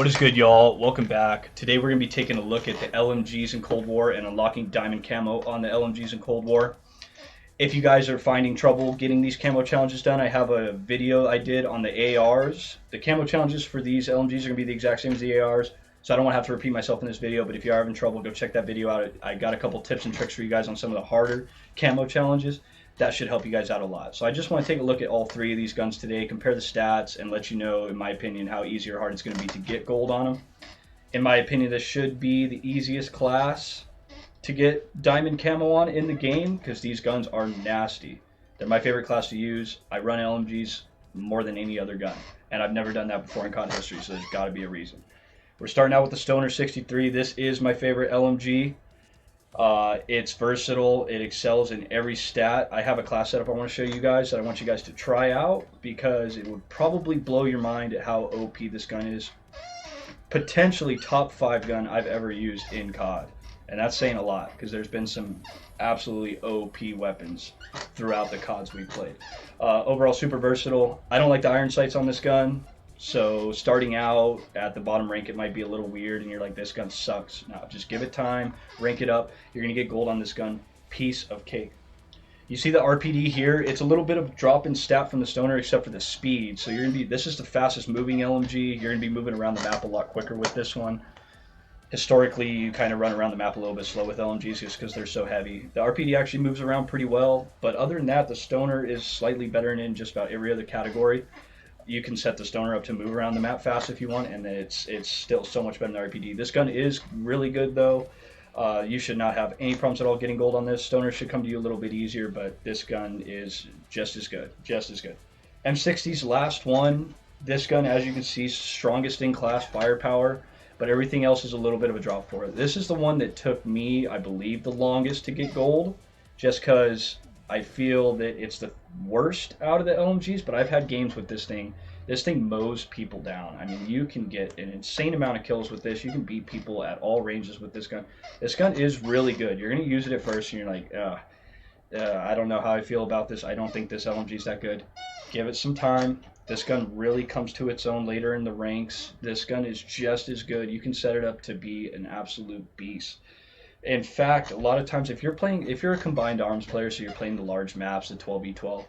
What is good, y'all? Welcome back. Today we're going to be taking a look at the LMGs in Cold War and unlocking diamond camo on the LMGs in Cold War. If you guys are finding trouble getting these camo challenges done, I have a video I did on the ARs. The camo challenges for these LMGs are going to be the exact same as the ARs, so I don't want to have to repeat myself in this video, but if you are having trouble, go check that video out. I got a couple tips and tricks for you guys on some of the harder camo challenges. That should help you guys out a lot. So I just want to take a look at all three of these guns today, compare the stats, and let you know, in my opinion, how easy or hard it's going to be to get gold on them. In my opinion, this should be the easiest class to get diamond camo on in the game because these guns are nasty. They're my favorite class to use. I run LMGs more than any other gun, and I've never done that before in COD history, so there's got to be a reason. We're starting out with the Stoner 63. This is my favorite LMG. It's versatile. It excels in every stat. I have a class setup I want to show you guys that I want you guys to try out because it would probably blow your mind at how OP this gun is. Potentially top 5 gun I've ever used in COD. And that's saying a lot because there's been some absolutely OP weapons throughout the CODs we've played. Overall, super versatile. I don't like the iron sights on this gun. So starting out at the bottom rank, it might be a little weird and you're like, this gun sucks. No, just give it time, rank it up. You're going to get gold on this gun. Piece of cake. You see the RPD here? It's a little bit of drop in stat from the Stoner except for the speed. So you're going to be, this is the fastest moving LMG. You're going to be moving around the map a lot quicker with this one. Historically, you kind of run around the map a little bit slow with LMGs just because they're so heavy. The RPD actually moves around pretty well. But other than that, the Stoner is slightly better in just about every other category. You can set the Stoner up to move around the map fast if you want, and it's still so much better than RPD. This gun is really good, though. You should not have any problems at all getting gold on this. Stoner should come to you a little bit easier, but this gun is just as good. Just as good. M60's last one. This gun, as you can see, strongest in class firepower, but everything else is a little bit of a drop for it. This is the one that took me, I believe, the longest to get gold, just because I feel that it's the worst out of the LMGs, but I've had games with this thing. This thing mows people down. I mean, you can get an insane amount of kills with this. You can beat people at all ranges with this gun. This gun is really good. You're going to use it at first, and you're like, I don't know how I feel about this. I don't think this LMG is that good. Give it some time. This gun really comes to its own later in the ranks. This gun is just as good. You can set it up to be an absolute beast. In fact, a lot of times if you're a combined arms player, so you're playing the large maps, the 12v12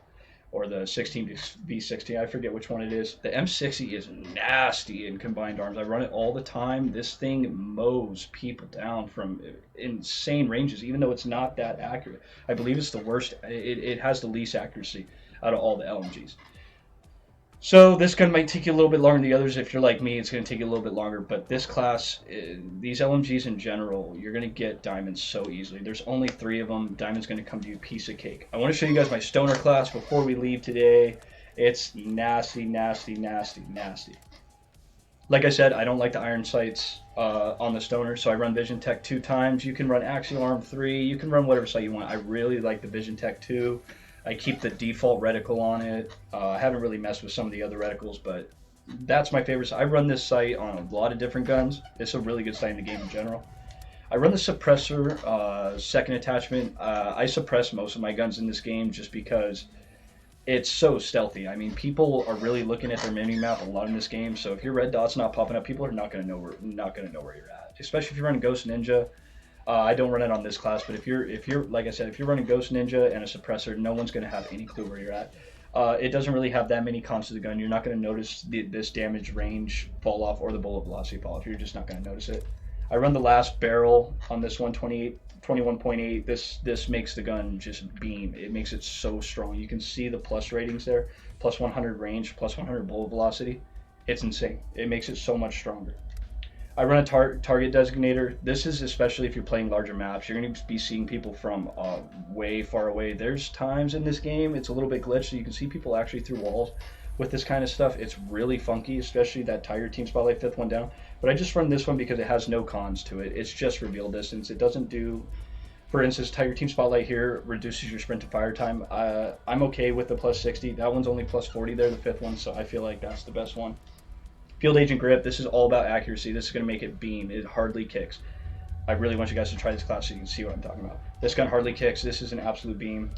or the 16v16, I forget which one it is. The M60 is nasty in combined arms. I run it all the time. This thing mows people down from insane ranges, even though it's not that accurate. I believe it's the worst. It has the least accuracy out of all the LMGs. So this gun might take you a little bit longer than the others. If you're like me, it's going to take you a little bit longer. But this class, these LMGs in general, you're going to get diamonds so easily. There's only 3 of them. Diamonds going to come to you piece of cake. I want to show you guys my Stoner class before we leave today. It's nasty, nasty, nasty, nasty. Like I said, I don't like the iron sights on the Stoner, so I run Vision Tech 2 times. You can run Axial Arm 3. You can run whatever sight you want. I really like the Vision Tech 2. I keep the default reticle on it. I haven't really messed with some of the other reticles, but that's my favorite. I run this sight on a lot of different guns. It's a really good sight in the game in general. I run the suppressor second attachment. I suppress most of my guns in this game just because it's so stealthy. I mean, people are really looking at their mini map a lot in this game. So if your red dot's not popping up, people are not going to know where you're at. Especially if you're running Ghost Ninja. I don't run it on this class, but if you're like I said, if you're running Ghost Ninja and a suppressor, no one's going to have any clue where you're at. It doesn't really have that many cons to the gun. You're not going to notice this damage range fall off or the bullet velocity fall off. You're just not going to notice it. I run the last barrel on this 21.8. This makes the gun just beam. It makes it so strong. You can see the plus ratings there. Plus 100 range, plus 100 bullet velocity. It's insane. It makes it so much stronger. I run a target designator. This is especially if you're playing larger maps. You're going to be seeing people from way far away. There's times in this game it's a little bit glitched, so you can see people actually through walls with this kind of stuff. It's really funky, especially that Tiger Team Spotlight 5th one down. But I just run this one because it has no cons to it. It's just reveal distance. It doesn't do, for instance, Tiger Team Spotlight here reduces your sprint to fire time. I'm okay with the plus 60. That one's only plus 40 there, the 5th one, so I feel like that's the best one. Field Agent Grip, this is all about accuracy. This is going to make it beam. It hardly kicks. I really want you guys to try this class so you can see what I'm talking about. This gun hardly kicks. This is an absolute beam.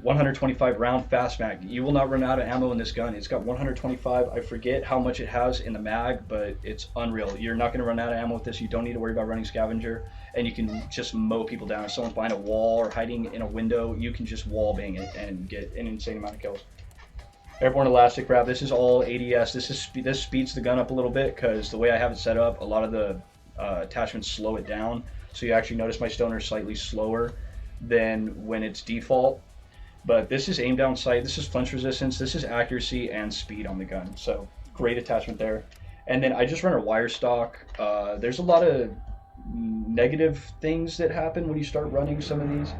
125 round fast mag. You will not run out of ammo in this gun. It's got 125. I forget how much it has in the mag, but it's unreal. You're not going to run out of ammo with this. You don't need to worry about running scavenger, and you can just mow people down. If someone's behind a wall or hiding in a window, you can just wall bang it and get an insane amount of kills. Airborne elastic wrap. This is all ADS. This speeds the gun up a little bit because the way I have it set up, a lot of the attachments slow it down. So you actually notice my stoner is slightly slower than when it's default. But this is aim down sight, this is flinch resistance, this is accuracy and speed on the gun. So great attachment there. And then I just run a wire stock. There's a lot of negative things that happen when you start running some of these.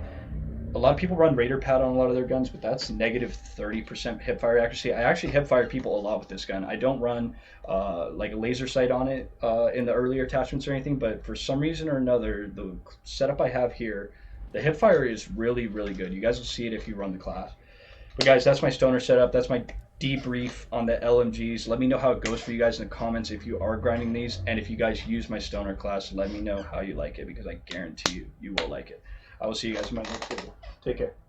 A lot of people run radar pad on a lot of their guns, but that's negative 30% hip fire accuracy. I actually hip fire people a lot with this gun. I don't run like a laser sight on it in the earlier attachments or anything, but for some reason or another, the setup I have here, the hip fire is really, really good. You guys will see it if you run the class. But guys, that's my stoner setup. That's my debrief on the LMGs. Let me know how it goes for you guys in the comments if you are grinding these. And if you guys use my stoner class, let me know how you like it, because I guarantee you will like it. I will see you guys in my next video. Take care.